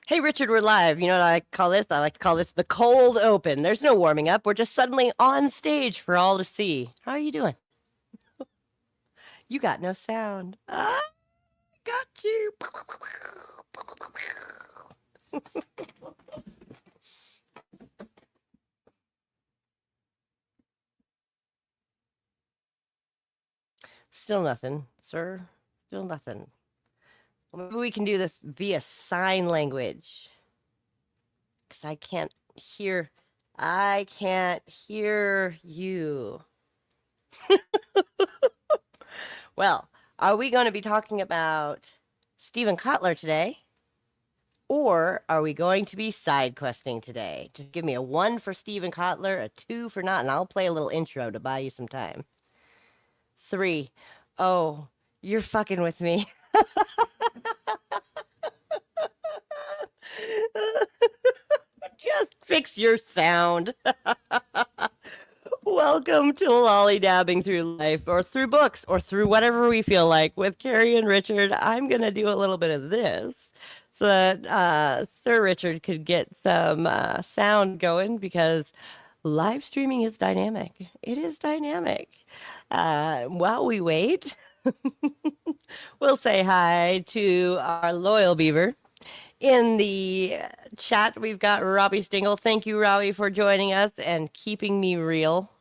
Hey, Richard, we're live. You know what I like to call this? I like to call this the cold open. There's no warming up. We're just suddenly on stage for all to see. How are you doing? You got no sound. Got you. Still nothing, sir. Still nothing. Maybe we can do this via sign language. Because I can't hear you. Well, are we going to be talking about Stephen Kotler today? Or are we going to be side questing today? Just give me a 1 for Stephen Kotler, a 2 for not, and I'll play a little intro to buy you some time. 3. Oh, you're fucking with me. Just fix your sound. Welcome to Lollydabbing Through Life, or through books, or through whatever we feel like with Keri and Richard. I'm going to do a little bit of this so that Sir Richard could get some sound going, because live streaming is dynamic. It is dynamic. While we wait, we'll say hi to our loyal beaver. In the chat, we've got Robbie Stingle. Thank you, Robbie, for joining us and keeping me real.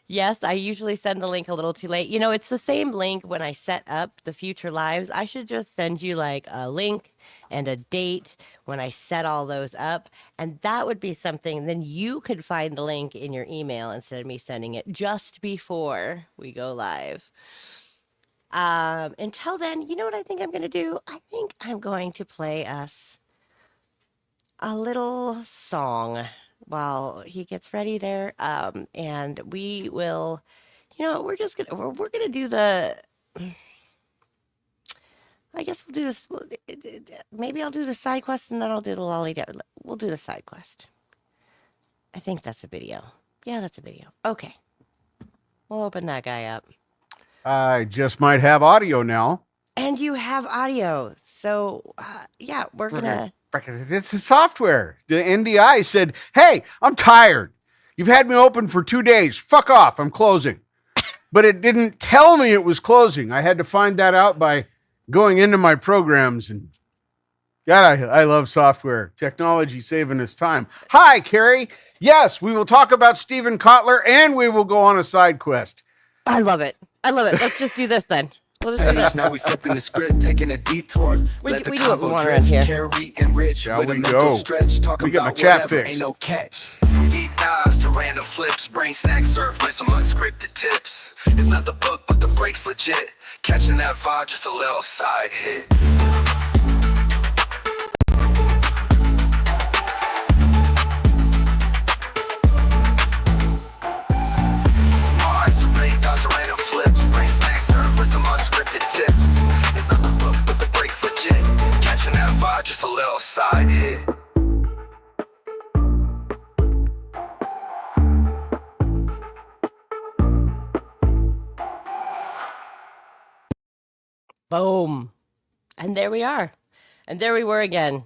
Yes, I usually send the link a little too late. You know, it's the same link when I set up the future lives. I should just send you like a link and a date when I set all those up. And that would be something. Then you could find the link in your email instead of me sending it just before we go live. Until then, you know what I think I'm going to do? I think I'm going to play us a little song while he gets ready there. And we will, you know, we're going to do the, I guess we'll do this. Maybe I'll do the side quest and then I'll do the lollydab. We'll do the side quest. I think that's a video. Yeah, that's a video. Okay. We'll open that guy up. I just might have audio now. And you have audio. So, yeah, we're going to... It's the software. The NDI said, hey, I'm tired. You've had me open for 2 days. Fuck off. I'm closing. But it didn't tell me it was closing. I had to find that out by going into my programs. And God, I love software. Technology saving us time. Hi, Keri. Yes, we will talk about Stephen Kotler and we will go on a side quest. I love it. I love it. Let's just do this then. We'll just do this. Now we flipping the script, taking a detour. We do what we want around here. Keri and Rich, shall we go? Stretch, we get my chat fixed. Ain't no catch. Deep dives to random flips, brain snacks, surf with some unscripted tips. It's not the book, but the break's legit. Catching that vibe, just a little side hit. Just a little side hit. Boom. And there we are. And there we were again.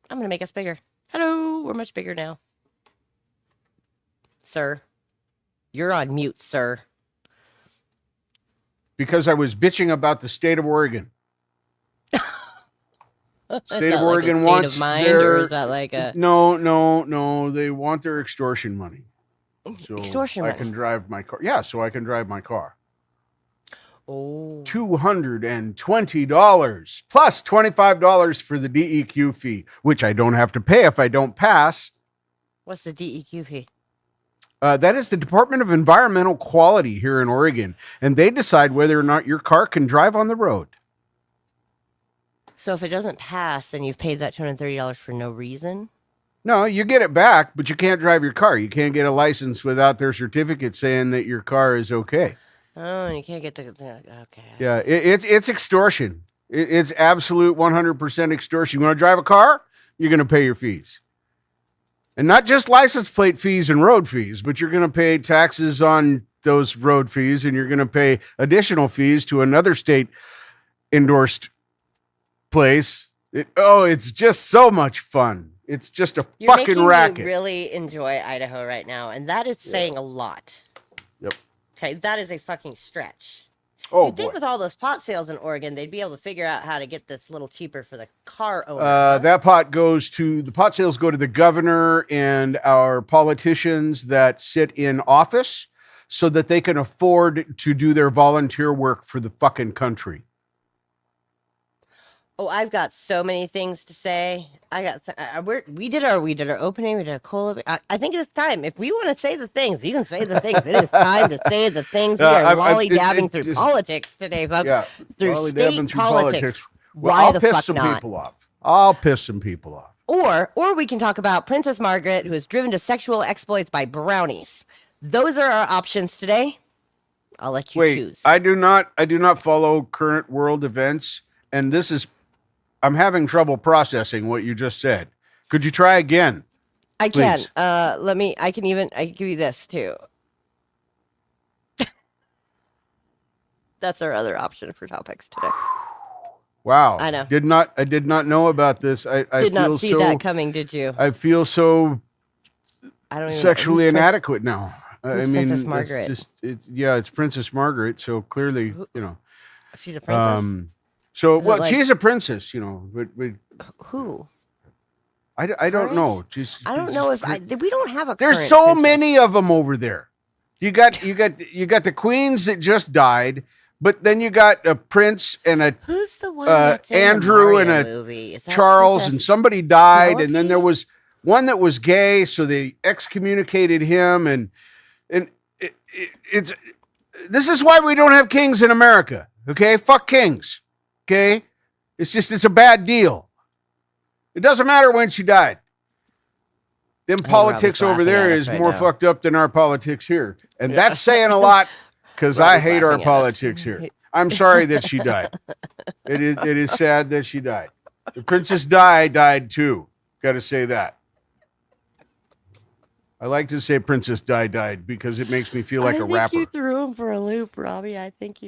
I'm going to make us bigger. Hello. We're much bigger now. Sir. You're on mute, sir. Because I was bitching about the state of Oregon. State of Oregon like wants of mind, their... or is that like a... No. They want their extortion money. So extortion I money. can drive my car. Yeah, so I can drive my car. Oh. $220 plus $25 for the DEQ fee, which I don't have to pay if I don't pass. What's the DEQ fee? That is the Department of Environmental Quality here in Oregon, and they decide whether or not your car can drive on the road. So if it doesn't pass, then you've paid that $230 for no reason? No, you get it back, but you can't drive your car. You can't get a license without their certificate saying that your car is okay. Oh, and you can't get the okay. Yeah, it's extortion. It's absolute 100% extortion. You want to drive a car? You're going to pay your fees. And not just license plate fees and road fees, but you're going to pay taxes on those road fees, and you're going to pay additional fees to another state endorsed place. It's just so much fun. It's just a You're fucking making racket. me really enjoy Idaho right now, and that is saying a lot. Yep. Okay, that is a fucking stretch. Oh, You'd think with all those pot sales in Oregon, they'd be able to figure out how to get this a little cheaper for the car owner. That pot the pot sales go to the governor and our politicians that sit in office so that they can afford to do their volunteer work for the fucking country. Oh, I've got so many things to say. We did our opening. We did a cool. I think it's time. If we want to say the things, you can say the things. It is time to say the things. We are lollydabbing through politics today, folks. Yeah, through state politics. Well, Why I'll the piss fuck some not? people off. I'll piss some people off. Or we can talk about Princess Margaret, who is driven to sexual exploits by brownies. Those are our options today. I'll let you choose. I do not follow current world events, and I'm having trouble processing what you just said. Could you try again? I can. Please. I can give you this too. That's our other option for topics today. Wow. I know. I did not know about this. I Did not feel see so, that coming, did you? I feel so I don't even sexually know. inadequate now. Who's Princess Margaret? It's Princess Margaret. So clearly, She's a princess. She's a princess, but Who? I don't know. I don't know if we don't have a. There's current so princess. many of them over there. You got the queens that just died, but then you got a prince and a Who's the one that's in Andrew the and Mario a movie? Is that Charles, and Princess somebody died, and then Penelope? there was one that was gay, so they excommunicated him, and it's this is why we don't have kings in America. Okay, fuck kings. Okay, it's a bad deal. It doesn't matter when she died. Them politics over there is more fucked up than our politics here. And that's saying a lot because I hate our politics here. I'm sorry that she died. It is sad that she died. The Princess Di died too. Got to say that. I like to say Princess Di died because it makes me feel like a rapper. I think you threw him for a loop, Robbie. I think.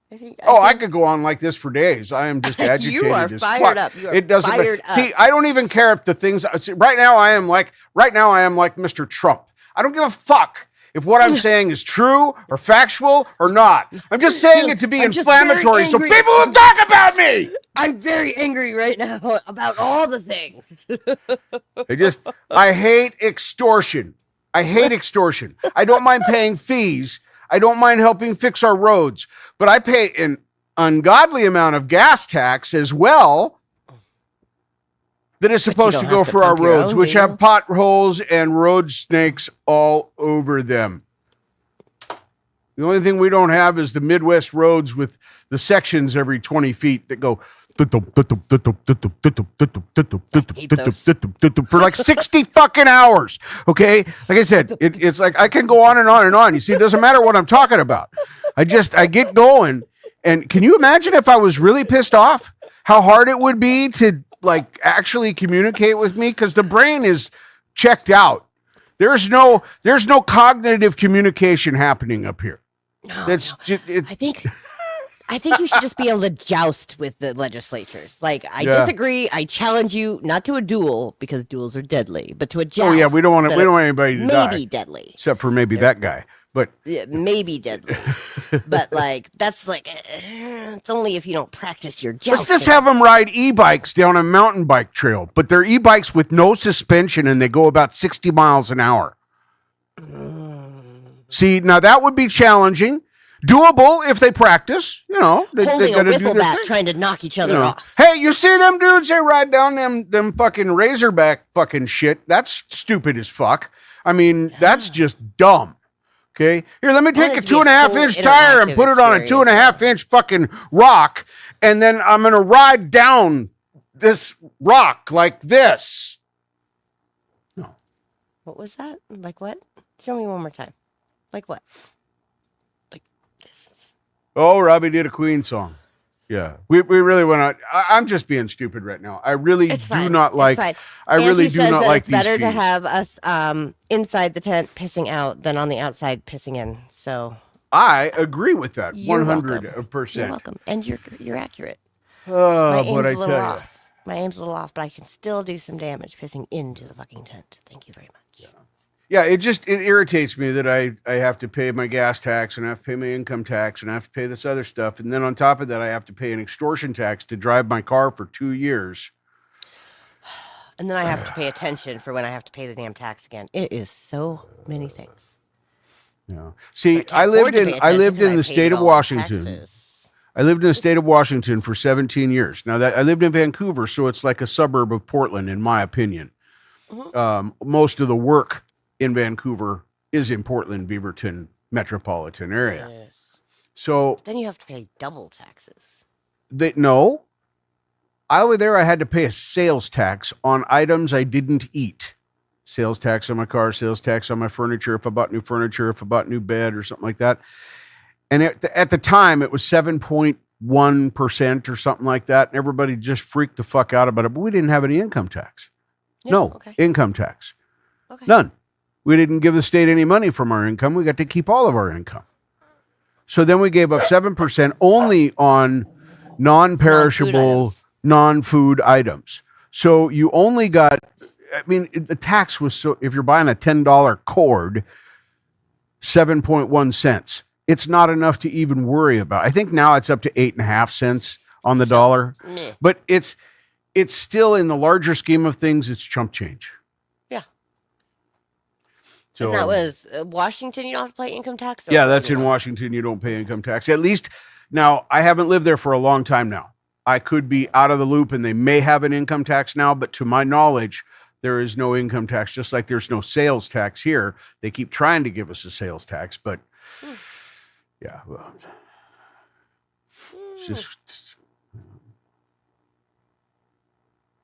I could go on like this for days. I am just agitated. You are as fired fuck. up. You are it doesn't fired up. See, I don't even care if the things. See, right now I am like Mr. Trump. I don't give a fuck if what I'm saying is true or factual or not. I'm just saying it to be inflammatory so people will talk about me. I'm very angry right now about all the things. I hate extortion. I don't mind paying fees. I don't mind helping fix our roads, but I pay an ungodly amount of gas tax as well that is supposed to go for our roads, which have potholes and road snakes all over them. The only thing we don't have is the Midwest roads with the sections every 20 feet that go for like 60 fucking hours. Okay. Like I said, it's like I can go on and on and on. You see, it doesn't matter what I'm talking about. I get going. And can you imagine if I was really pissed off, how hard it would be to like actually communicate with me? Because the brain is checked out. There's no cognitive communication happening up here. I think you should just be able to joust with the legislatures. Like, I disagree. I challenge you not to a duel because duels are deadly, but to a joust. Oh yeah, we don't want anybody to die. Maybe deadly, except for maybe that guy. But maybe deadly. But like, that's like, it's only if you don't practice your jousting. Let's just have them ride e-bikes down a mountain bike trail, but they're e-bikes with no suspension and they go about 60 miles an hour. See, now that would be challenging. Doable if they practice, Holding a wiffle bat, trying to knock each other off. Hey, you see them dudes? They ride down them fucking Razorback fucking shit. That's stupid as fuck. I mean, that's just dumb. Okay, here, let me take a 2.5-inch tire and put it on a 2.5-inch fucking rock, and then I'm gonna ride down this rock like this. No. What was that? Like what? Show me one more time. Like what? Oh, Robbie did a Queen song. Yeah, we really went on. I'm just being stupid right now. I really do not like. I really do not like these. It's better to have us inside the tent pissing out than on the outside pissing in. So I agree with that 100%. You're welcome, and you're accurate. Oh, what I tell you. off. My aim's a little off, but I can still do some damage pissing into the fucking tent. Thank you very much. Yeah, it irritates me that I have to pay my gas tax and I have to pay my income tax and I have to pay this other stuff. And then on top of that, I have to pay an extortion tax to drive my car for 2 years. And then I have to pay attention for when I have to pay the damn tax again. It is so many things. Yeah. See, I lived in the state of Washington. I lived in the state of Washington for 17 years. Now that I lived in Vancouver, so it's like a suburb of Portland, in my opinion. Most of the work in Vancouver is in Portland, Beaverton metropolitan area. Yes. So then you have to pay double taxes. No. Over there, I had to pay a sales tax on items I didn't eat. Sales tax on my car, sales tax on my furniture, if I bought new furniture, if I bought new bed or something like that. And at the time, it was 7.1% or something like that. And everybody just freaked the fuck out about it. But we didn't have any income tax. Yeah, no, okay. Income tax. Okay. None. We didn't give the state any money from our income. We got to keep all of our income. So then we gave up 7% only on non-perishable, non-food items. So you only got, the tax was so, if you're buying a $10 cord, 7.1 cents. It's not enough to even worry about. I think now it's up to 8.5 cents on the dollar, but it's still, in the larger scheme of things, it's chump change. Yeah. So, and that was Washington. You don't have to pay income tax. Yeah, that's in Washington. You don't pay income tax. At least now, I haven't lived there for a long time now. I could be out of the loop and they may have an income tax now, but to my knowledge, there is no income tax, just like there's no sales tax here. They keep trying to give us a sales tax, but yeah, well,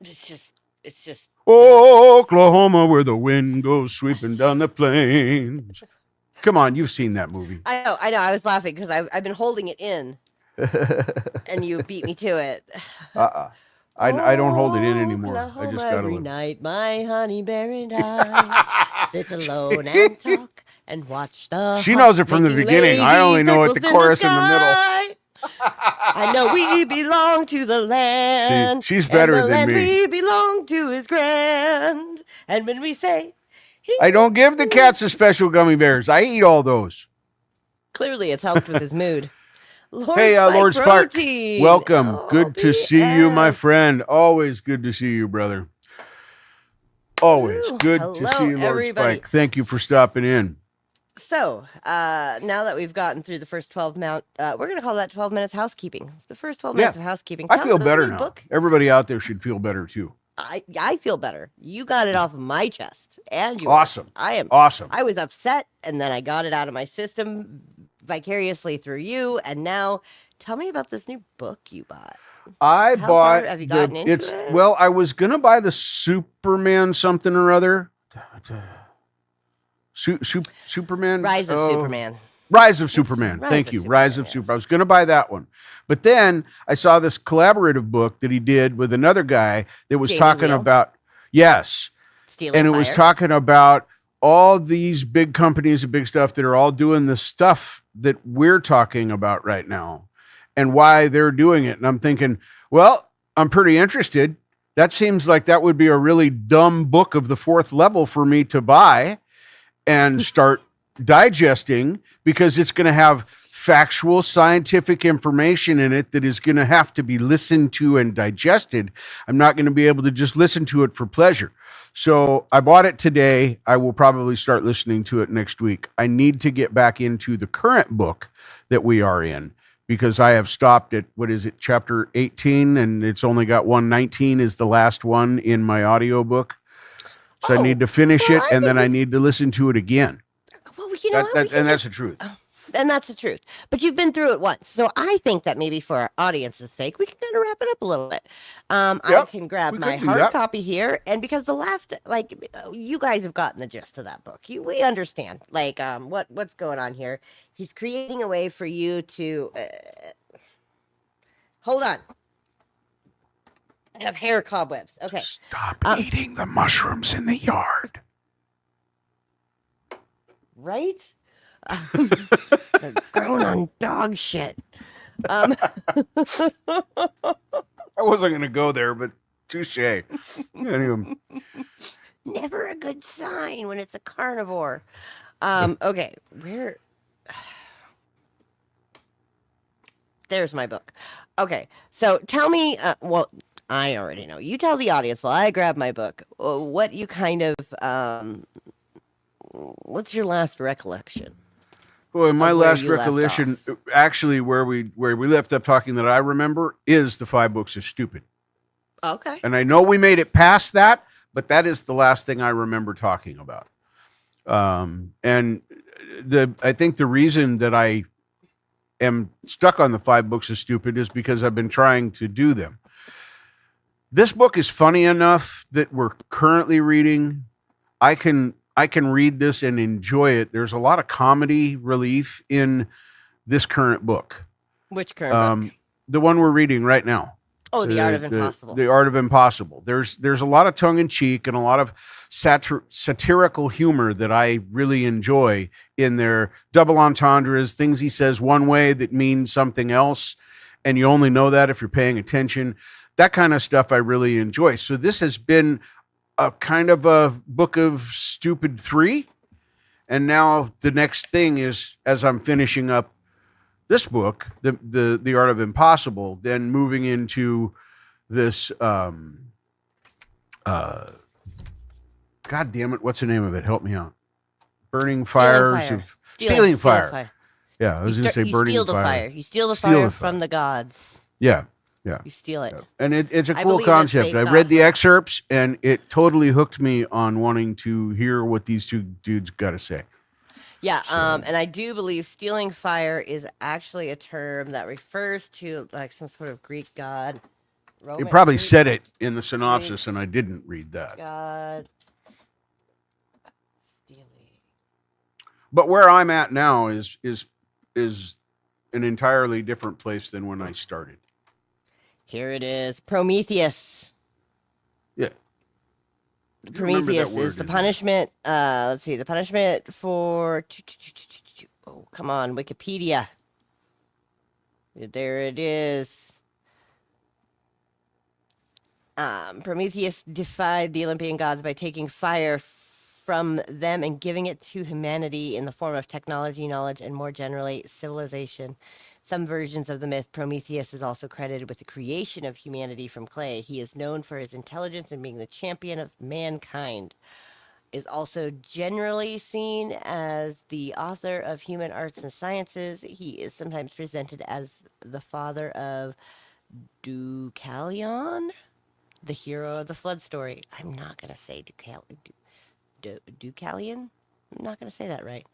it's just Oklahoma, where the wind goes sweeping down the plains. Come on, you've seen that movie. I know. I was laughing because I've been holding it in, and you beat me to it. I don't hold it in anymore. Oklahoma, I just got every night, my honey bear and I sit alone and talk and watch the. She knows it from the beginning. I only know it the chorus in the middle. I know we belong to the land. See, she's better and the than land me. We belong to is grand. And when we say, I don't give the cats the special gummy bears. I eat all those. Clearly, it's helped with his mood. Lord Lord Spark, Protein. welcome. Good to see you, my friend. Always good to see you, brother. Always good to see you, Lord everybody. Spike. Thank you for stopping in. So, now that we've gotten through the first 12 we're going to call that 12 minutes housekeeping. The first 12 minutes of housekeeping. I feel better now. Everybody out there should feel better too. I feel better. You got it off of my chest. And yours. Awesome. I am awesome. I was upset, and then I got it out of my system vicariously through you. And now, tell me about this new book you bought. How bought. Have you gotten into it? Well, I was gonna buy the Superman something or other. Superman. Rise of Superman. Rise of Superman. Thank you. Rise of Superman. I was going to buy that one. But then I saw this collaborative book that he did with another guy that was talking about, Stealing was talking about all these big companies and big stuff that are all doing the stuff that we're talking about right now and why they're doing it. And I'm thinking, well, I'm pretty interested. That seems like that would be a really dumb book of the fourth level for me to buy and start digesting, because it's going to have factual scientific information in it that is going to have to be listened to and digested. I'm not going to be able to just listen to it for pleasure. So I bought it today. I will probably start listening to it next week. I need to get back into the current book that we are in, because I have stopped at, chapter 18, and it's only got 119 is the last one in my audiobook. So I need to finish it, and then I need to listen to it again. Well, you know, that's the truth. And that's the truth. But you've been through it once. So I think that maybe for our audience's sake, we can kind of wrap it up a little bit. I can grab my hard copy here. And because the last, you guys have gotten the gist of that book. We understand, what's going on here. He's creating a way for you to... hold on. I have hair cobwebs. Okay. Stop eating the mushrooms in the yard. Right? They're grown on dog shit. wasn't going to go there, but touche. Anyway. Never a good sign when it's a carnivore. Okay, where? There's my book. Okay, so tell me. Well, I already know. You tell the audience while I grab my book. What you kind of what's your last recollection? Boy, my of where last you left recollection, off? actually, where we left up talking that I remember is the 5 books of stupid. Okay. And I know we made it past that, but that is the last thing I remember talking about. And I think the reason that I am stuck on the 5 books of stupid is because I've been trying to do them. This book is funny enough that we're currently reading. I can read this and enjoy it. There's a lot of comedy relief in this current book. Which current book? The one we're reading right now. Oh, The Art of Impossible. The Art of Impossible. There's a lot of tongue in cheek and a lot of satirical humor that I really enjoy in there. Double entendres, things he says one way that means something else, and you only know that if you're paying attention. That kind of stuff I really enjoy. So this has been a kind of a book of stupid 3. And now the next thing is, as I'm finishing up this book, the Art of Impossible, then moving into this, God damn it, what's the name of it? Help me out. Burning Fires of Stealing Fire. Yeah, I was going to say Burning Fire. You steal the fire from the gods. Yeah. Yeah. You steal it. Yeah. And it's a I cool believe it's concept. based I read off the of- excerpts and it totally hooked me on wanting to hear what these 2 dudes got to say. Yeah, and I do believe stealing fire is actually a term that refers to like some sort of Greek god. You probably Greek said it in the synopsis and I didn't read that. god stealing. But where I'm at now is an entirely different place than when I started. Here it is, Prometheus. Yeah. Prometheus is the punishment. Let's see, the punishment for. Oh, come on, Wikipedia. There it is. Prometheus defied the Olympian gods by taking fire from them and giving it to humanity in the form of technology, knowledge, and more generally, civilization. Some versions of the myth, Prometheus is also credited with the creation of humanity from clay. He is known for his intelligence and being the champion of mankind. Is also generally seen as the author of human arts and sciences. He is sometimes presented as the father of Deucalion, the hero of the flood story. I'm not going to say Deucalion. I'm not going to say that right.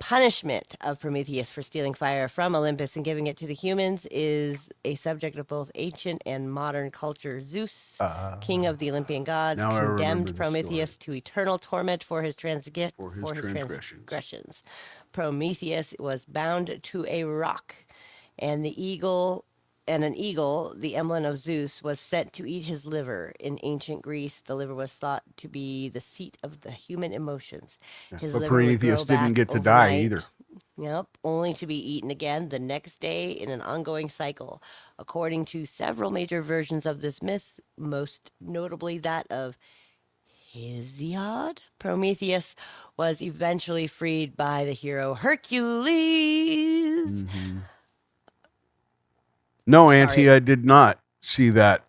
Punishment of Prometheus for stealing fire from Olympus and giving it to the humans is a subject of both ancient and modern culture. Zeus, king of the Olympian gods, Now I remember condemned this Prometheus to eternal torment for his transgressions. Prometheus was bound to a rock, and an eagle, the emblem of Zeus, was sent to eat his liver. In ancient Greece, the liver was thought to be the seat of the human emotions. His But liver would Prometheus grow didn't back get to die overnight. either. Yep, only to be eaten again the next day in an ongoing cycle. According to several major versions of this myth, most notably that of Hesiod, Prometheus was eventually freed by the hero Hercules. Mm-hmm. No, Sorry. Auntie, I did not see that.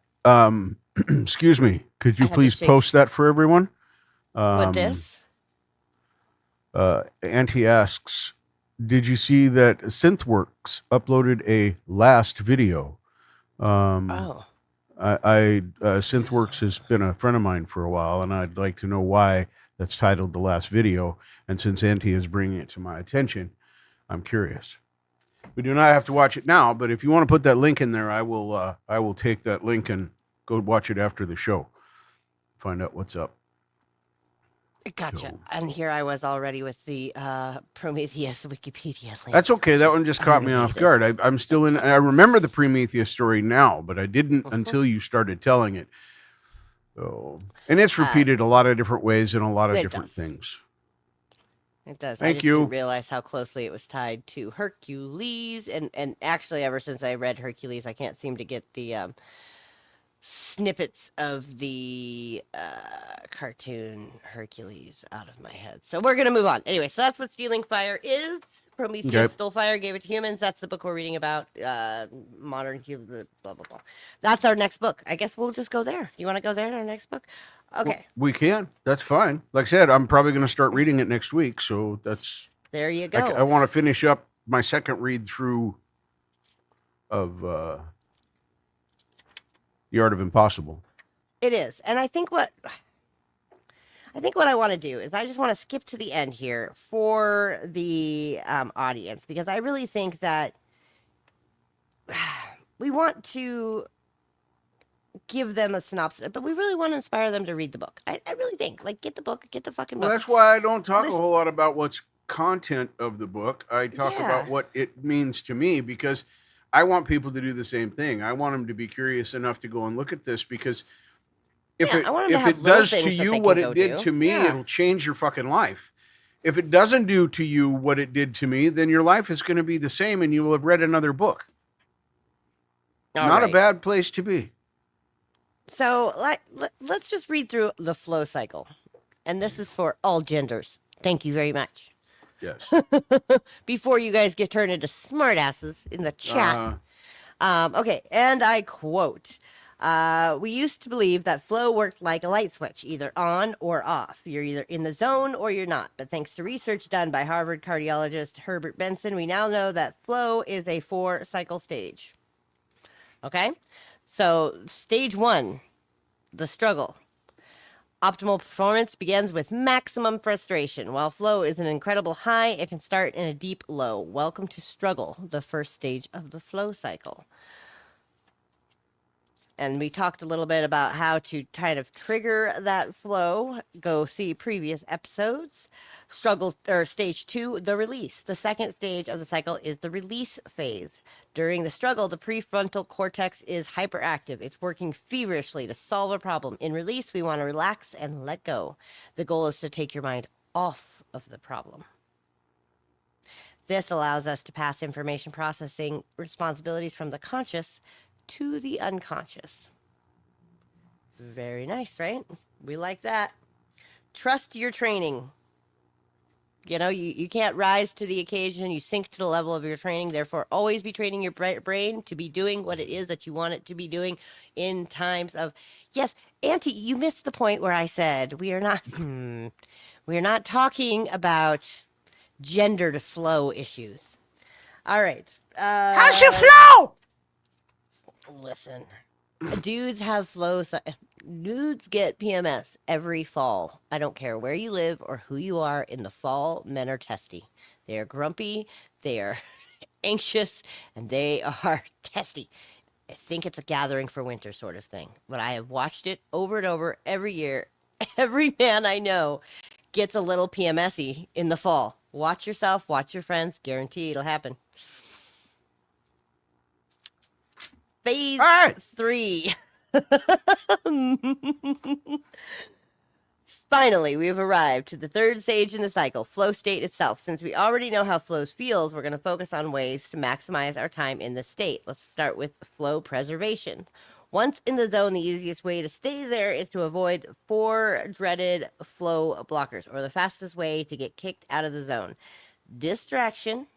Excuse me. Could you I had to please shake- post that for everyone? What this? Auntie asks, did you see that Synthworks uploaded a last video? Oh, Synthworks has been a friend of mine for a while, and I'd like to know why that's titled The Last Video. And since Auntie is bringing it to my attention, I'm curious. We do not have to watch it now, but if you want to put that link in there, I will take that link and go watch it after the show. Find out what's up. gotcha. So- And here I was already with the Prometheus Wikipedia link. That's okay. That which one is just caught me off unrelated. guard. I'm still in. I remember the Prometheus story now, but I didn't until you started telling it. So, and it's repeated a lot of different ways in a lot of it different does. things. It does. I Thank just you. didn't realize how closely it was tied to Hercules. And actually, ever since I read Hercules, I can't seem to get the snippets of the cartoon Hercules out of my head. So we're going to move on. Anyway, so that's what Stealing Fire is. Prometheus Okay. stole fire, gave it to humans. That's the book we're reading about. Modern human, blah, blah, blah. That's our next book. I guess we'll just go there. Do you want to go there in our next book? Okay. We can. That's fine. Like I said, I'm probably going to start reading it next week. So that's. There you go. I want to finish up my second read through of The Art of Impossible. It is. And I think what I want to do is I just want to skip to the end here for the audience, because I really think that we want to give them a synopsis, but we really want to inspire them to read the book. I really think, like, get the book, get the fucking book. Well, that's why I don't talk a whole lot about what's content of the book. I talk Yeah. about what it means to me, because I want people to do the same thing. I want them to be curious enough to go and look at this, because if I want them to if have it little does to things that you they what can go it did do. to me, Yeah. it'll change your fucking life. If it doesn't do to you what it did to me, then your life is going to be the same and you will have read another book. All Not a right. bad place to be. So let's just read through the flow cycle. And this is for all genders. Thank you very much. Yes. Before you guys get turned into smartasses in the chat. Okay, and I quote, we used to believe that flow worked like a light switch, either on or off. You're either in the zone or you're not. But thanks to research done by Harvard cardiologist Herbert Benson, we now know that flow is a 4-cycle stage. Okay? So, stage 1, the struggle. Optimal performance begins with maximum frustration. While flow is an incredible high, it can start in a deep low. Welcome to struggle, the first stage of the flow cycle. And we talked a little bit about how to kind of trigger that flow. Go see previous episodes. Struggle, or stage 2, the release. The second stage of the cycle is the release phase. During the struggle, the prefrontal cortex is hyperactive. It's working feverishly to solve a problem. In release, we want to relax and let go. The goal is to take your mind off of the problem. This allows us to pass information processing responsibilities from the conscious to the unconscious. Very nice, right? We like that. Trust your training. You know, you can't rise to the occasion. You sink to the level of your training. Therefore, always be training your brain to be doing what it is that you want it to be doing in times of... Yes, Auntie, you missed the point where I said we are not talking about gendered flow issues. All right. How's your flow? Listen, dudes have flows. Dudes get PMS every fall. I don't care where you live or who you are. In the fall, men are testy. They are grumpy. They are anxious, and they are testy. I think it's a gathering for winter sort of thing. But I have watched it over and over every year. Every man I know gets a little PMS-y in the fall. Watch yourself. Watch your friends. Guarantee it'll happen. Phase 3. Finally, we've arrived to the third stage in the cycle, flow state itself. Since we already know how flow feels, we're going to focus on ways to maximize our time in the state. Let's start with flow preservation. Once in the zone, the easiest way to stay there is to avoid 4 dreaded flow blockers, or the fastest way to get kicked out of the zone. Distraction,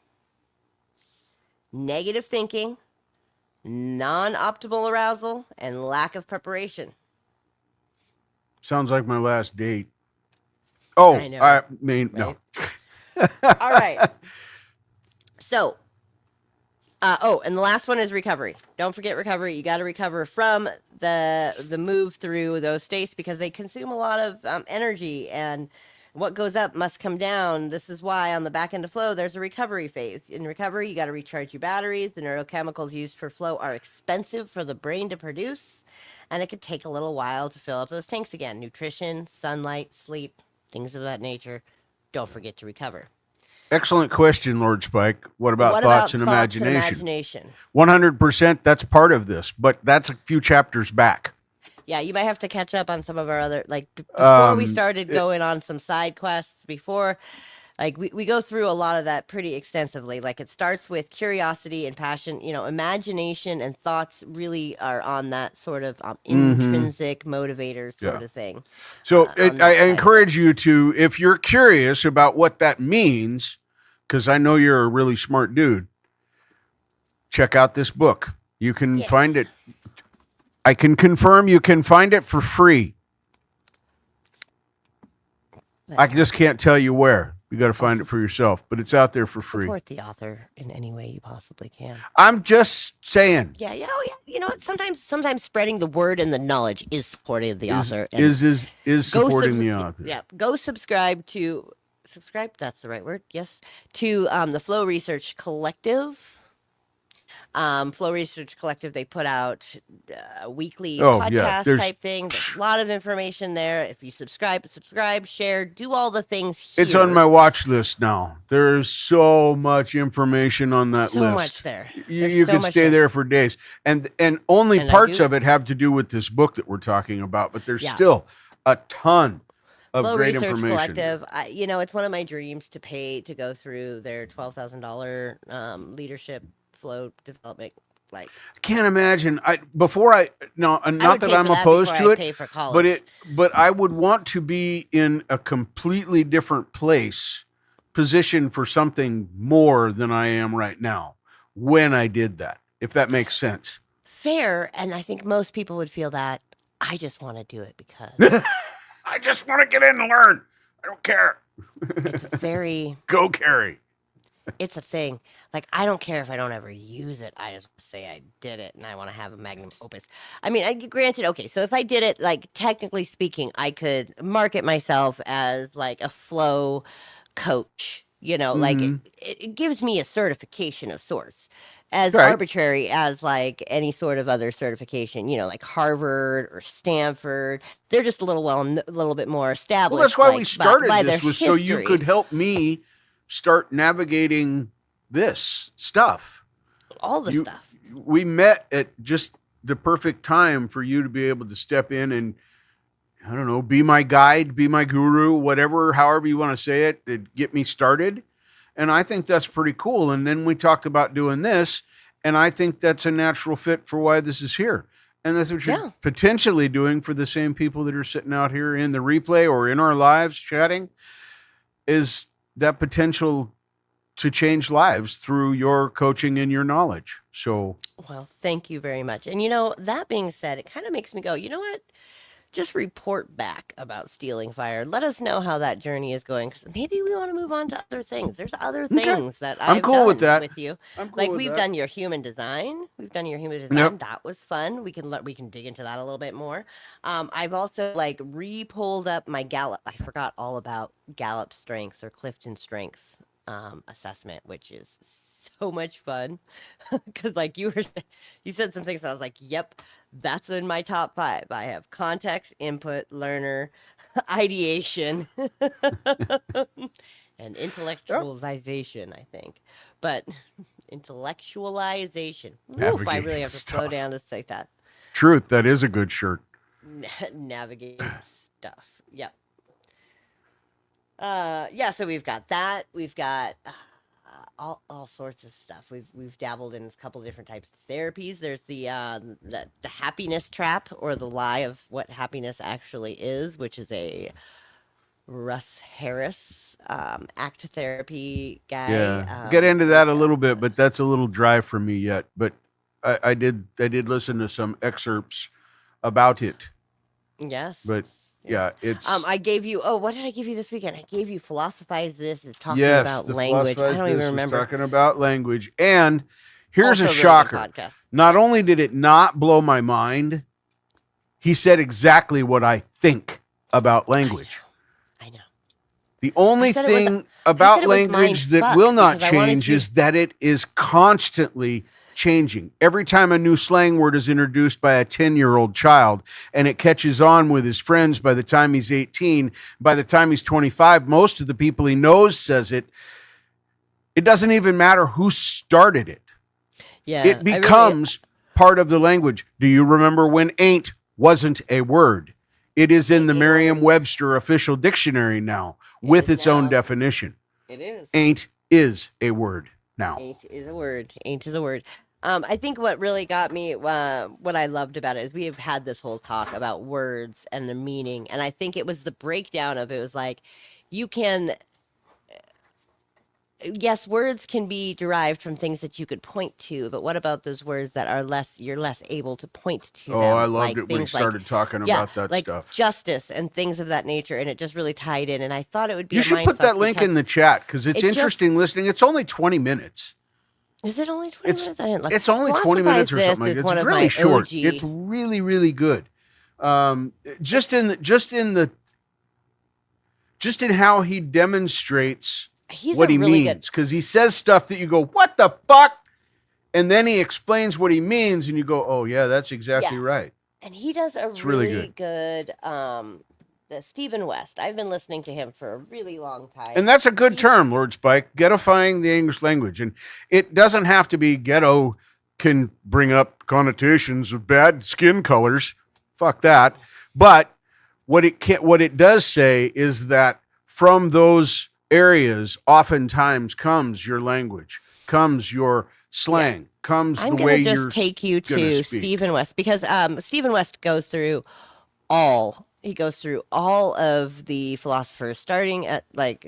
negative thinking, non-optimal arousal, and lack of preparation. Sounds like my last date. Oh, I know, I mean, right? no. All right. So, and the last one is recovery. Don't forget recovery. You got to recover from the move through those states, because they consume a lot of energy, and what goes up must come down. This is why on the back end of flow, there's a recovery phase. In recovery, you got to recharge your batteries. The neurochemicals used for flow are expensive for the brain to produce, and it could take a little while to fill up those tanks again. Nutrition, sunlight, sleep, things of that nature. Don't forget to recover. Excellent question, Lord Spike. What about thoughts and imagination? 100%, that's part of this, but that's a few chapters back. Yeah, you might have to catch up on some of our other, like, before we started going on some side quests, before Like we go through a lot of that pretty extensively. Like it starts with curiosity and passion, imagination and thoughts really are on that sort of intrinsic motivator sort of thing. So on that I side of it. encourage you to, if you're curious about what that means, because I know you're a really smart dude, check out this book. You can find it. I can confirm you can find it for free. I just can't tell you where. You got to find it for yourself, but it's out there for free. Support the author in any way you possibly can. I'm just saying. Yeah. You know what? Sometimes spreading the word and the knowledge is supporting the author. And Is supporting the author. Yeah. Go subscribe. That's the right word. Yes. To the Flow Research Collective. Flow Research Collective, they put out a weekly podcast type thing. There's a lot of information there. If you subscribe, share, do all the things here. It's on my watch list now. There's so much information on that list. So much there. You can stay there for days. And only parts of it have to do with this book that we're talking about, but there's still a ton of Flow great Research information. Collective, it's one of my dreams to go through their $12,000 leadership flow development. Like, I can't imagine. Not that I'm opposed to it, but I would want to be in a completely different place, positioned for something more than I am right now when I did that, if that makes sense. Fair, and I think most people would feel that. I just want to do it because I just want to get in and learn. I don't care. It's very Go, Keri. It's a thing. Like, I don't care if I don't ever use it. I just say I did it and I want to have a magnum opus. I mean, granted, okay, so if I did it, like, technically speaking, I could market myself as, like, a flow coach, like, it gives me a certification of sorts. As arbitrary as, like, any sort of other certification, like Harvard or Stanford. They're just a little bit more established. Well, that's why we started by this, was so you could help me start navigating this stuff. All the stuff. We met at just the perfect time for you to be able to step in and, I don't know, be my guide, be my guru, however you want to say it, to get me started. And I think that's pretty cool. And then we talked about doing this, and I think that's a natural fit for why this is here. And that's what you're potentially doing for the same people that are sitting out here in the replay or in our lives chatting, is that potential to change lives through your coaching and your knowledge. So, well, thank you very much. And that being said, it kind of makes me go, you know what? Just report back about Stealing Fire. Let us know how that journey is going, because maybe we want to move on to other things. There's other things that I'm cool with that. With you. We've done your human design. Yep. That was fun. We can dig into that a little bit more. I've also re-pulled up my Gallup. I forgot all about Gallup strengths or Clifton strengths assessment, which is so much fun. Because you said some things, and I was like, yep. That's in my top 5. I have context, input, learner, ideation, and intellectualization, I think. But intellectualization. Oof, I really have to slow down to say that. Truth, that is a good shirt. Navigating stuff. Yep. So we've got that. We've got all sorts of stuff. We've dabbled in a couple of different types of therapies. There's the happiness trap, or the lie of what happiness actually is, which is a Russ Harris ACT therapy guy. Yeah, get into that a little bit, but that's a little dry for me yet. But I did listen to some excerpts about it. Yes, but. Yeah, it's. I gave you. Oh, what did I give you this weekend? I gave you Philosophize This is talking about language. I don't even remember. Talking about language, and here's a shocker. Not only did it not blow my mind, he said exactly what I think about language. I know. The only thing about language that will not change is that it is constantly changing. Every time a new slang word is introduced by a 10-year-old child and it catches on with his friends by the time he's 18, by the time he's 25, most of the people he knows says it. It doesn't even matter who started it. Yeah, it becomes part of the language. Do you remember when ain't wasn't a word? It is in the Merriam-Webster official dictionary now with its own definition. It is. Ain't is a word now. Ain't is a word. Ain't is a word. I think what really got me, what I loved about it is we have had this whole talk about words and the meaning, and I think it was the breakdown of it was like, you can, yes, words can be derived from things that you could point to, but what about those words that are you're less able to point to Oh, them? I loved like it when he things started talking about that like stuff. justice and things of that nature, and it just really tied in. And I thought it would be. You a should put mindfuck that link because- in the chat because it's it just- interesting listening. It's only 20 minutes. Is it only 20 minutes? I didn't look. It's only 20 minutes or something like that. It's really short. It's really, really good. Just in how he demonstrates what he really means, because he says stuff that you go, what the fuck? And then he explains what he means, and you go, oh yeah, that's exactly right. And he does a really good Stephen West. I've been listening to him for a really long time. And that's a good term, Lord Spike, ghettoifying the English language. And it doesn't have to be ghetto, can bring up connotations of bad skin colors. Fuck that. But what it does say is that from those areas, oftentimes comes your language, comes your slang, comes the way you're. I'm going to just take you to Stephen West, because Stephen West goes through all of the philosophers, starting at like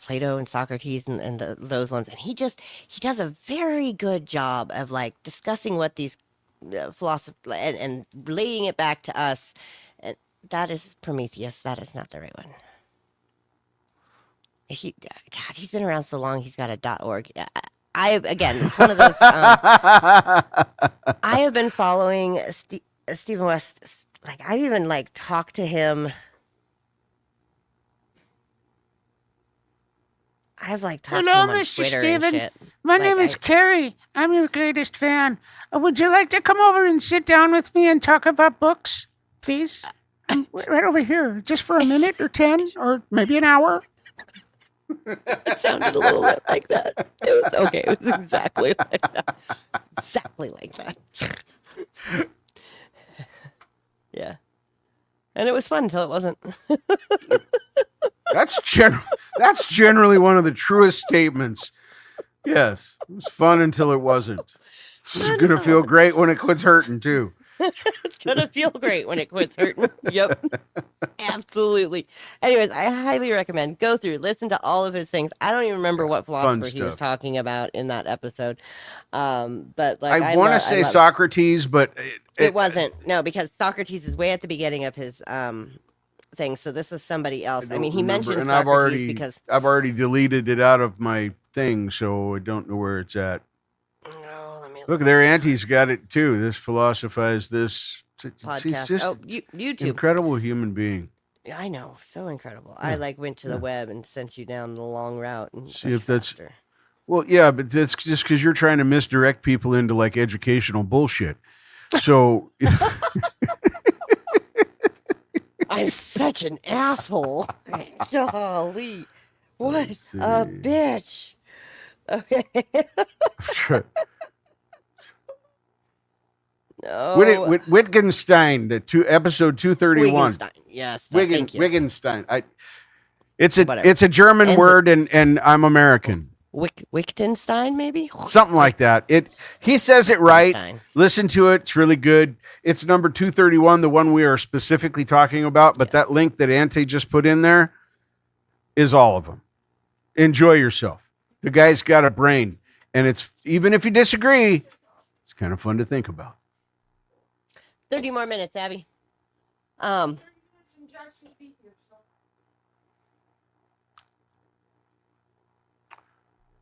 Plato and Socrates and those ones, and he does a very good job of like discussing what these philosophers and relating it back to us. And that is Prometheus. That is not the right one. He's been around so long. He's got a .org. It's one of those. I have been following Stephen West. Like, I even like talked to him. I've like talked to him on Mr. Twitter Steven. and shit. My name is Keri. I'm your greatest fan. Would you like to come over and sit down with me and talk about books, please? I'm right over here, just for a minute or 10 or maybe an hour. It sounded a little bit like that. It was okay. It was exactly like that. Exactly like that. Yeah. And it was fun until it wasn't. That's generally one of the truest statements. Yes. It was fun until it wasn't. It's going to feel great when it quits hurting, too. It's going to feel great when it quits hurting. Yep. Absolutely. Anyways, I highly recommend go through, listen to all of his things. I don't even remember what philosopher he was talking about in that episode. But like I want to say Socrates, but it wasn't. No, because Socrates is way at the beginning of his thing. So this was somebody else. I mean, he mentioned Socrates because I've already deleted it out of my thing, so I don't know where it's at. Look, there, Auntie's got it too. This philosophize this podcast. He's just YouTube. Incredible human being. I know, so incredible. Yeah. I like went to the web and sent you down the long route and see if that's faster. Well, yeah, but that's just because you're trying to misdirect people into like educational bullshit. So I'm such an asshole. Golly, what a bitch. Okay. No. Wittgenstein, episode 231. Yes, thank you. Wittgenstein. It's a German word, and I'm American. Wittgenstein, maybe something like that. He says it right. Listen to it; it's really good. It's number 231, the one we are specifically talking about. But that link that Ante just put in there is all of them. Enjoy yourself. The guy's got a brain, and it's even if you disagree, it's kind of fun to think about. 30 more minutes, Abby.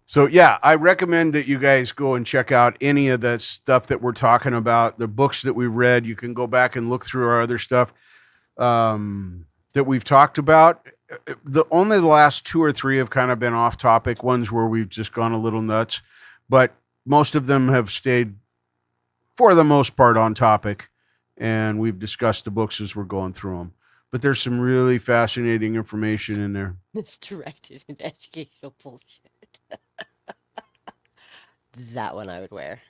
So yeah, I recommend that you guys go and check out any of the stuff that we're talking about, the books that we read. You can go back and look through our other stuff that we've talked about. Only the last 2 or 3 have kind of been off topic, ones where we've just gone a little nuts, but most of them have stayed, for the most part, on topic. And we've discussed the books as we're going through them. But there's some really fascinating information in there. Misdirected and educational bullshit. That one I would wear.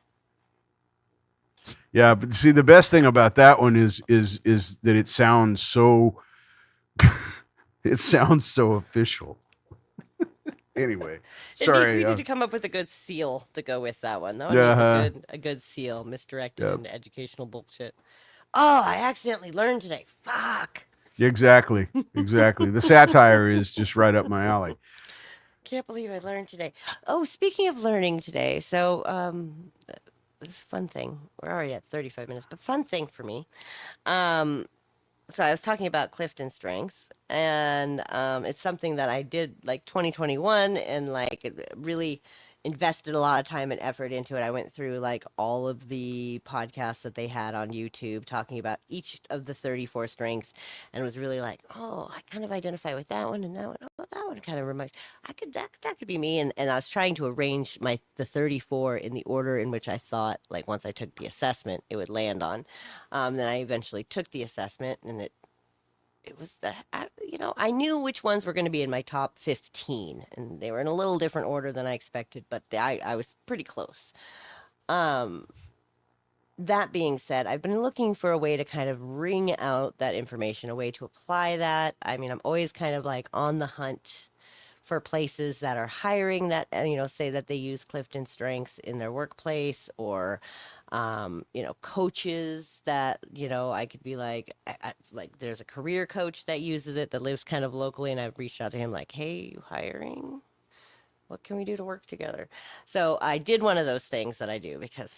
Yeah, but see, the best thing about that one is that it sounds so it sounds so official. Anyway, It sorry. needs me to come up with a good seal to go with that one. That one Uh-huh. needs a good seal, misdirected Yep. into educational bullshit. Oh, I accidentally learned today. Fuck. Exactly. Exactly. The satire is just right up my alley. Can't believe I learned today. Oh, speaking of learning today, so this is a fun thing. We're already at 35 minutes, but fun thing for me. Um, so I was talking about Clifton strengths, and it's something that I did like 2021, and like it really invested a lot of time and effort into it. I went through like all of the podcasts that they had on YouTube talking about each of the 34 strengths, and was really like, oh, I kind of identify with that one and that one. Oh, that one kind of reminds. I could that could be me, and I was trying to arrange the 34 in the order in which I thought like once I took the assessment it would land on. Then I eventually took the assessment, and it was I knew which ones were going to be in my top 15, and they were in a little different order than I expected, but I was pretty close. Um, that being said, I've been looking for a way to kind of wring out that information, a way to apply that. I mean, I'm always kind of like on the hunt for places that are hiring that, say that they use Clifton Strengths in their workplace, or, coaches that, I could be like, like there's a career coach that uses it that lives kind of locally, and I've reached out to him like, hey, you hiring? What can we do to work together? So I did one of those things that I do because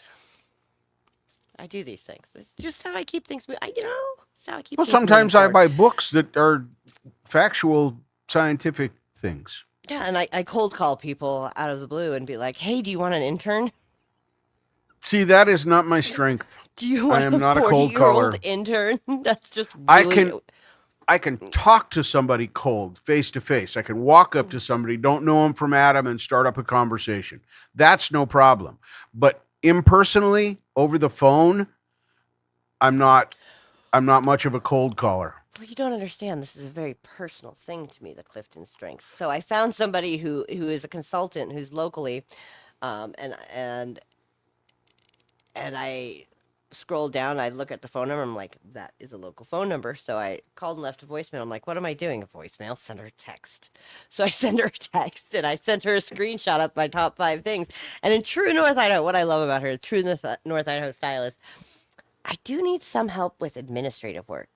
I do these things. It's just how I keep things moving. It's how I keep Well, things moving sometimes I forward. buy books that are factual, scientific things. Yeah, and I cold call people out of the blue and be like, hey, do you want an intern? See, that is not my strength. Do you want am not a cold 40-year-old caller. intern? That's just I really... I can talk to somebody cold, face to face. I can walk up to somebody, don't know them from Adam, and start up a conversation. That's no problem. But impersonally, over the phone, I'm not much of a cold caller. Well, you don't understand. This is a very personal thing to me, the Clifton Strengths. So I found somebody who is a consultant who's locally, and I scroll down, I look at the phone number, I'm like, that is a local phone number. So I called and left a voicemail. I'm like, what am I doing? A voicemail? Send her a text. So I send her a text, and I sent her a screenshot of my top 5 things. And in true North Idaho, what I love about her, true North Idaho style is, I do need some help with administrative work.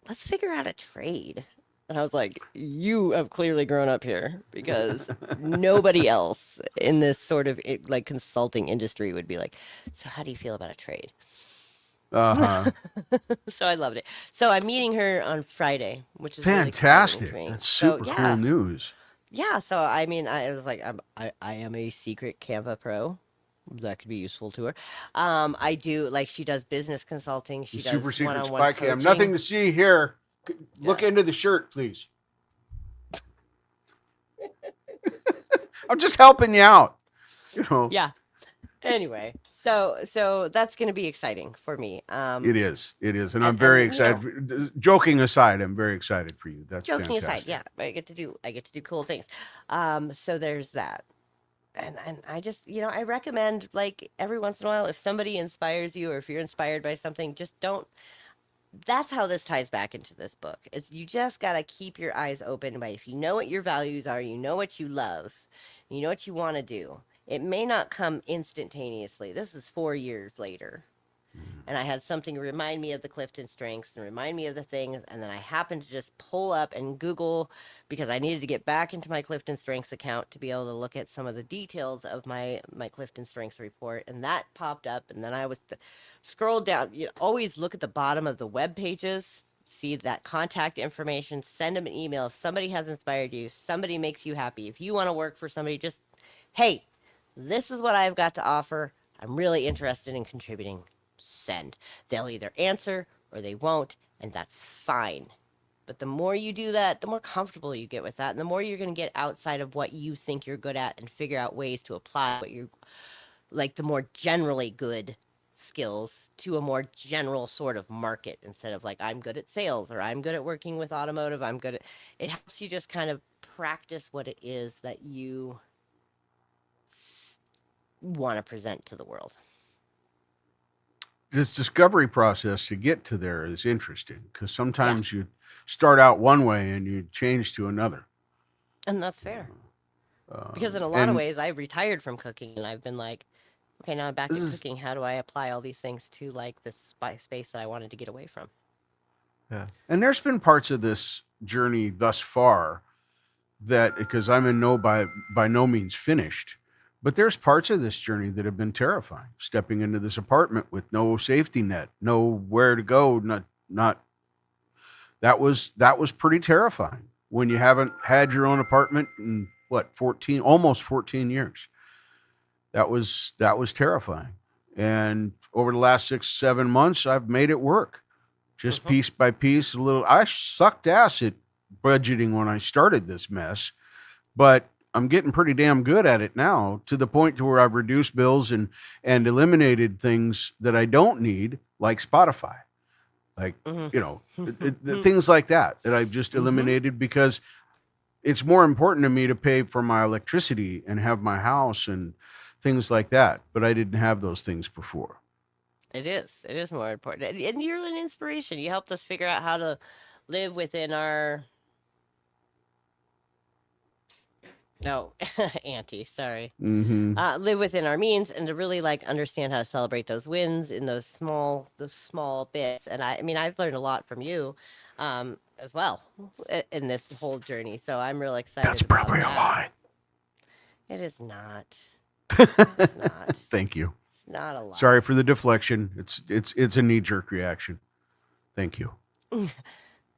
Let's figure out a trade. And I was like, you have clearly grown up here, because nobody else in this sort of like consulting industry would be like, so how do you feel about a trade? Uh-huh. So I loved it. So I'm meeting her on Friday, which is fantastic. Really That's so, super yeah. cool news. Yeah. So I mean, I was like, I am a secret Canva pro. That could be useful to her. I do, like, she does business consulting. She does super secret one-on-one spy coaching. cam. Nothing to see here. Look Yeah. into the shirt, please. I'm just helping you out. Yeah. Anyway, so that's going to be exciting for me. It is, and I'm very excited. Joking aside, I'm very excited for you. That's joking fantastic. aside, yeah, I get to do cool things. So there's that. And I just, I recommend, like, every once in a while, if somebody inspires you, or if you're inspired by something, just don't. That's how this ties back into this book. Is you just got to keep your eyes open. But if you know what your values are, you know what you love, you know what you want to do, it may not come instantaneously. This is 4 years later. And I had something remind me of the Clifton Strengths and remind me of the things. And then I happened to just pull up and Google, because I needed to get back into my Clifton Strengths account to be able to look at some of the details of my Clifton Strengths report. And that popped up. And then I was scrolled down. You always look at the bottom of the web pages, see that contact information, send them an email. If somebody has inspired you, somebody makes you happy. If you want to work for somebody, just, hey, this is what I've got to offer. I'm really interested in contributing. Send. They'll either answer or they won't, and that's fine. But the more you do that, the more comfortable you get with that, and the more you're going to get outside of what you think you're good at and figure out ways to apply what you're, like, the more generally good skills to a more general sort of market, instead of like, I'm good at sales, or I'm good at working with automotive, I'm good at it. Helps you just kind of practice what it is that you want to present to the world. This discovery process to get to there is interesting, because sometimes you start out one way and you change to another. And that's fair. Because in a lot of and ways, I retired from cooking, and I've been like, okay, now I'm back this at is cooking. How do I apply all these things to like this space that I wanted to get away from? yeah. And there's been parts of this journey thus far that because I'm in by no means finished, but there's parts of this journey that have been terrifying. Stepping into this apartment with no safety net, nowhere to go, not that was pretty terrifying when you haven't had your own apartment in what 14 almost 14 years. That was terrifying. And over the last 6-7 months, I've made it work. Just piece by piece, a little. I sucked ass at budgeting when I started this mess, but I'm getting pretty damn good at it now, to the point to where I've reduced bills and eliminated things that I don't need, like Spotify, like things like that I've just eliminated because it's more important to me to pay for my electricity and have my house and things like that. But I didn't have those things before. It is more important. And you're an inspiration. You helped us figure out how to live within our. No, auntie, sorry. Live within our means and to really like understand how to celebrate those wins in those small bits. And I mean, I've learned a lot from you as well in this whole journey. So I'm real excited. That's probably a lie. It is not. It's not. Thank you. It's not a lie. Sorry for the deflection. It's a knee-jerk reaction. Thank you.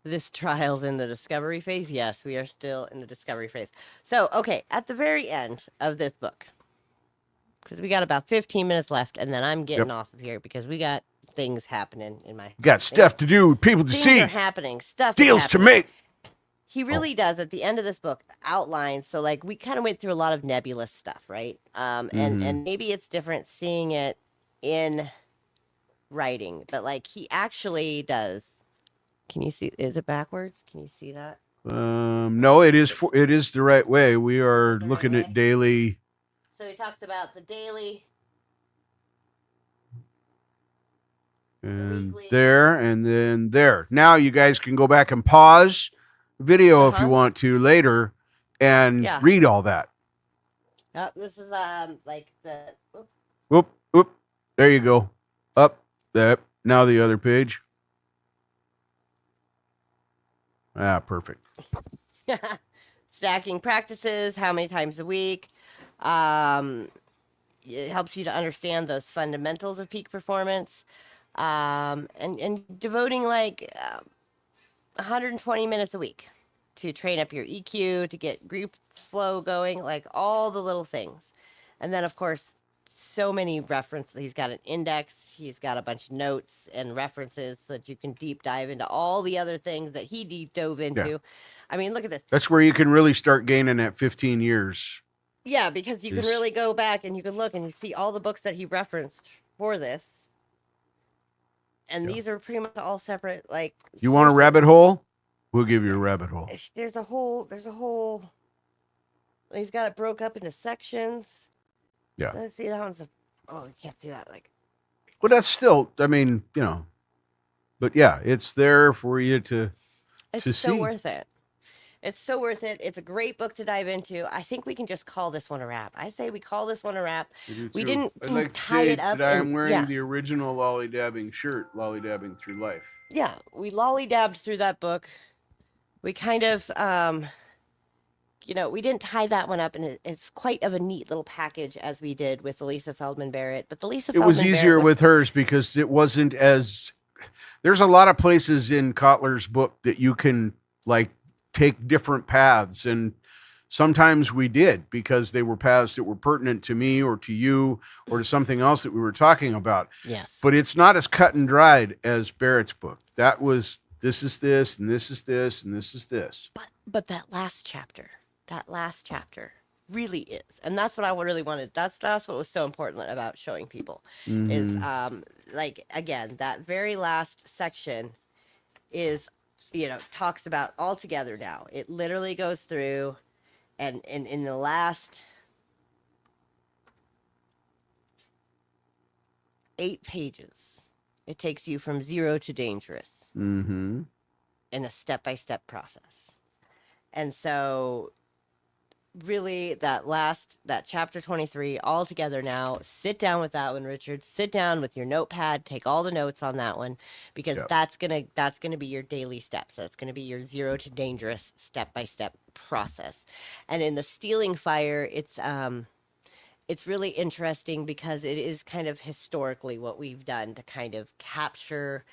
This trial's in the discovery phase. Yes, we are still in the discovery phase. So, okay, at the very end of this book, because we got about 15 minutes left, and then I'm getting off of here because we got things happening in my. Got stuff to do, people to see. Things are happening. Stuff. Deals to make. He really does at the end of this book outline. So, like, we kind of went through a lot of nebulous stuff, right? And maybe it's different seeing it in writing, but like he actually does. Can you see? Is it backwards? Can you see that? No, it is the right way. We are looking at daily. So he talks about the daily. And there, and then there. Now you guys can go back and pause video if you want to later and read all that. This is like the. Whoop. There you go. Up there. Now the other page. Ah, perfect. Stacking practices, how many times a week. It helps you to understand those fundamentals of peak performance. And devoting like 120 minutes a week to train up your EQ, to get group flow going, like all the little things. And then, of course, so many references. He's got an index. He's got a bunch of notes and references so that you can deep dive into all the other things that he deep dove into. Yeah. I mean, look at this. That's where you can really start gaining that 15 years. Yeah, because you can really go back and you can look and you see all the books that he referenced for this. And these are pretty much all separate. Like, you want a rabbit hole? We'll give you a rabbit hole. There's a whole. He's got it broke up into sections. Yeah. So see that one's you can't see that. Like, well, that's still. I mean, but yeah, it's there for you to see. It's so worth it. It's so worth it. It's a great book to dive into. I think we can just call this one a wrap. I say we call this one a wrap. We didn't tie it up. That I'm wearing the original Lollydabbing shirt, Lollydabbing Through Life. Yeah, we lollydabbed through that book. We kind of, we didn't tie that one up, and it's quite of a neat little package as we did with the Lisa Feldman Barrett. But the Lisa Feldman Barrett. It was easier with hers because it wasn't as. There's a lot of places in Kotler's book that you can take different paths, and sometimes we did because they were paths that were pertinent to me or to you or to something else that we were talking about. Yes. But it's not as cut and dried as Barrett's book. That was this is this and this is this and this is this. But that last chapter really is, and that's what I really wanted. That's what was so important about showing people is again, that very last section is talks about all together now. It literally goes through and in the last 8 pages, it takes you from 0 to dangerous in a step-by-step process. And so really that chapter 23 all together now. Sit down with that one, Richard. Sit down with your notepad, take all the notes on that one, because Yep. that's gonna be your daily steps. That's gonna be your 0 to dangerous step-by-step process. And in the Stealing Fire, it's really interesting because it is kind of historically what we've done to kind of capture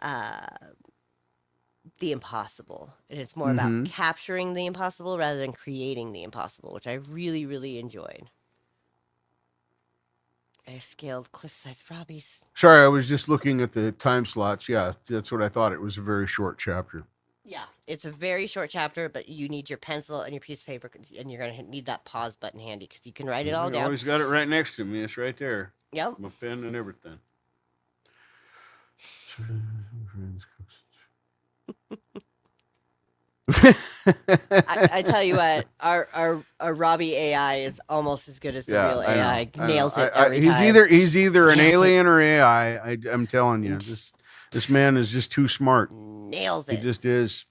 uh the impossible. And it's more about Mm-hmm. capturing the impossible rather than creating the impossible, which I really, really enjoyed. I scaled cliff-sized Robbie's. Sorry, I was just looking at the time slots. Yeah, that's what I thought. It was a very short chapter. Yeah, it's a very short chapter, but you need your pencil and your piece of paper, and you're going to need that pause button handy because you can write it all I down. always got it right next to me. It's right there. Yep. My pen and everything. I tell you what, our Robbie AI is almost as good as the real I know, AI. I know. Nails it every he's time. He's either an Nails it. alien or AI. I'm telling you, this man is just too smart. Nails He it. just is.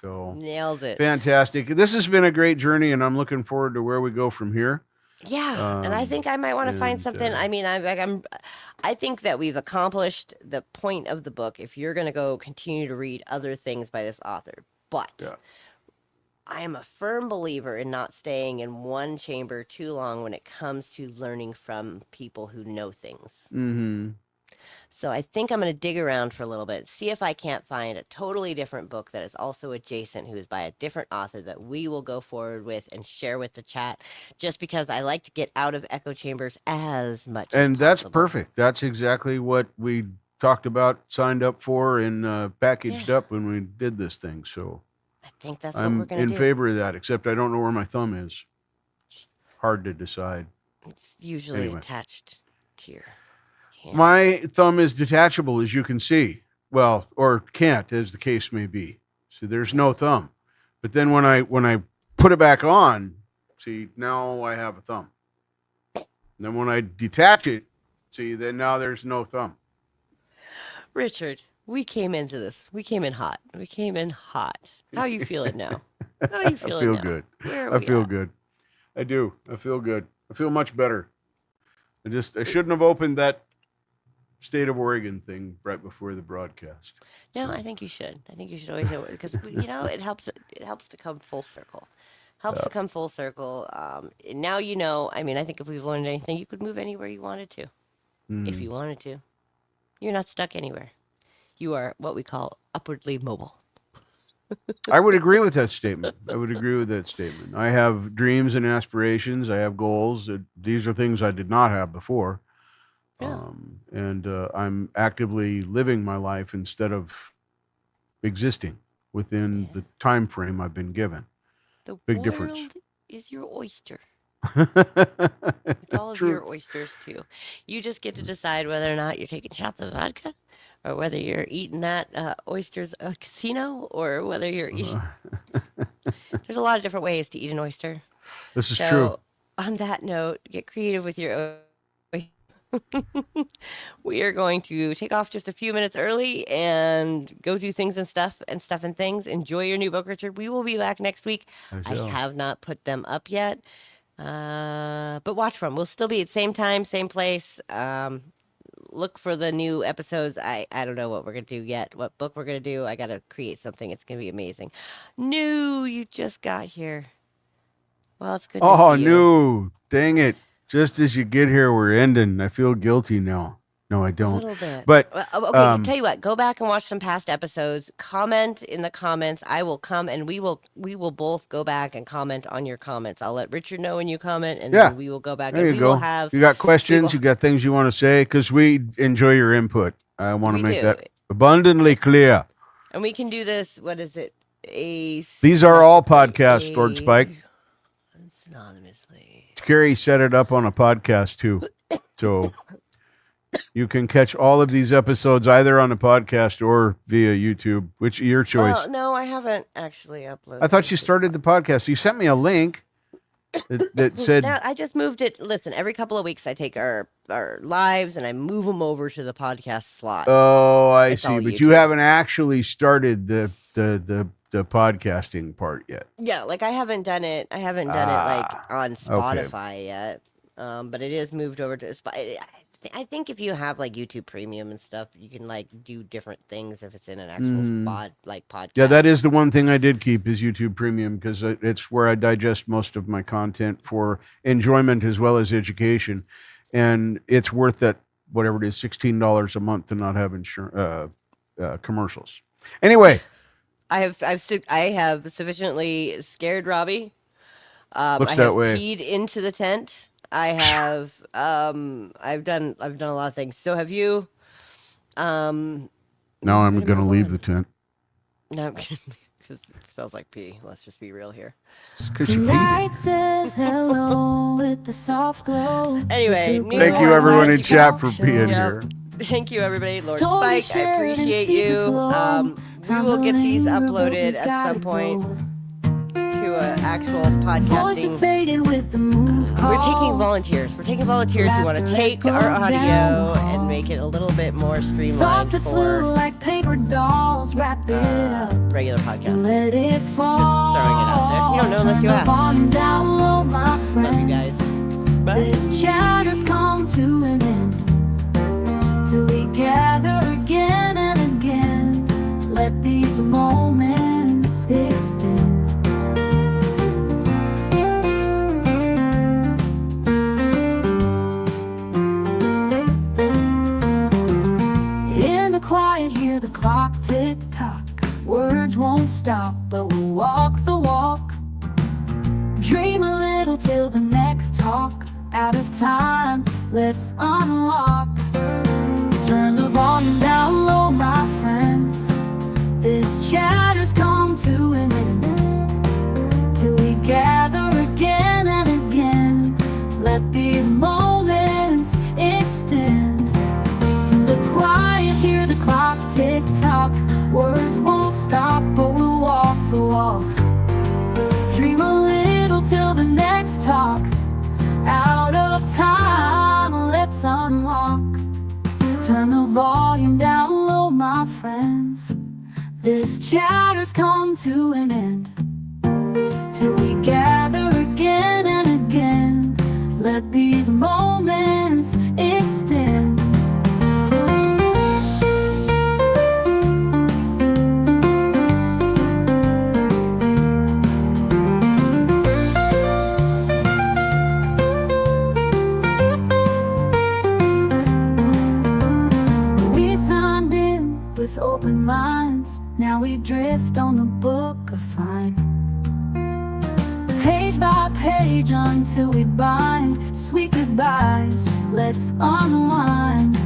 So Nails it. fantastic. This has been a great journey, and I'm looking forward to where we go from here. Yeah, and I think I might want to find something. I mean, I think that we've accomplished the point of the book. If you're going to go continue to read other things by this author, but Yeah. I am a firm believer in not staying in one chamber too long when it comes to learning from people who know things. Mm-hmm. So I think I'm going to dig around for a little bit, see if I can't find a totally different book that is also adjacent, who is by a different author that we will go forward with and share with the chat, just because I like to get out of echo chambers as much as And that's possible. perfect. That's exactly what we talked about, signed up for, and packaged up when we did this thing. So I think that's what we're I'm going to in do. favor of that, except I don't know where my thumb is. It's hard to decide. It's usually Anyway. attached to your hand. My thumb is detachable, as you can see. Well, or can't, as the case may be. So there's no thumb. But then when I put it back on, see, now I have a thumb. And then when I detach it, see, then now there's no thumb. Richard, we came into this. We came in hot. We came in hot. How are you feeling now? How are you I feeling feel now? good. Where are I we feel at? good. I do. I feel good. I feel much better. I shouldn't have opened that State of Oregon thing right before the broadcast. No, I think you should. I think you should always do it because it helps. It helps to come full circle. Helps to come full circle. And now you know. I mean, I think if we've learned anything, you could move anywhere you wanted to, if you wanted to. You're not stuck anywhere. You are what we call upwardly mobile. I would agree with that statement. I have dreams and aspirations. I have goals. These are things I did not have before. Yeah. And I'm actively living my life instead of existing within the time frame I've been given. The Big world difference. is your oyster. It's all of True. your oysters too. You just get to decide whether or not you're taking shots of vodka, or whether you're eating that oysters a casino, or whether you're eating. There's a lot of different ways to eat an oyster. This is So, true. on that note, get creative with your oyster. We are going to take off just a few minutes early and go do things and stuff and things. Enjoy your new book, Richard. We will be back next week. I shall. have not put them up yet, but watch for them. We'll still be at same time, same place. Look for the new episodes. I don't know what we're going to do yet, what book we're going to do. I got to create something. It's going to be amazing. New, you just got here. Well, it's good to Oh, see you. no. Dang it. Just as you get here, we're ending. I feel guilty now. No, I A don't. little bit. But Okay, tell you what, go back and watch some past episodes. Comment in the comments. I will come and we will both go back and comment on your comments. I'll let Richard know when you comment, and Yeah. then we will go back there and you we will go. have You got questions, will- you got things you want to say, because we enjoy your input. I want to We make do. that abundantly clear. and we can do this. What is it? These are all podcasts, Lord Spike. Synonymously. Keri set it up on a podcast too. So you can catch all of these episodes either on a podcast or via YouTube, which your choice. Well, no, I haven't actually uploaded. I thought you this to started the podcast. You sent me a link that said, No, I just moved it. Listen, every couple of weeks I take our lives and I move them over to the podcast slot. "Oh, I It's see." all But you YouTube. haven't actually started the the podcasting part yet. Yeah, like I haven't done it like on Spotify yet. But it is moved over to Spotify. I think if you have like YouTube Premium and stuff, you can like do different things if it's in an actual podcast. Yeah, that is the one thing I did keep is YouTube Premium because it's where I digest most of my content for enjoyment as well as education, and it's worth that whatever it is, $16 a month to not have commercials. Anyway, I have sufficiently scared Robbie. Looks I that have way. peed into the tent. I have I've done a lot of things. So have you? now I'm going to leave the tent. No, because it smells like pee. Let's just be real here. Because you peed. Says hello with the soft glow. Anyway, Thank you everyone in chat for being here. Thank you, everybody. Lord Spike, I appreciate you. We will get these uploaded at some point to an actual podcasting. We're taking volunteers. We're taking volunteers who want to take our audio and make it a little bit more streamlined for regular podcasting. Just throwing it out there. You don't know unless you ask. Love you guys. Bye. This chapter's come to an end till we gather again and again. Let these moments extend. In the quiet, hear the clock tick tock. Words won't stop, but we'll walk the walk. Dream a little till the next talk. Out of time, let's unlock. Turn the volume down low, my friends. This chatter's come to an end till we gather again and again. Let these moments extend. In the quiet, hear the clock tick tock. Words won't stop, but we'll walk the walk. Dream a little till the next talk. Out of time, let's unlock. Turn the volume down low, my friends. This chatter's come to an end till we gather again and again. Let these moments extend. With open minds, now we drift on the book of fine. Page by page until we bind sweet goodbyes. Let's unwind.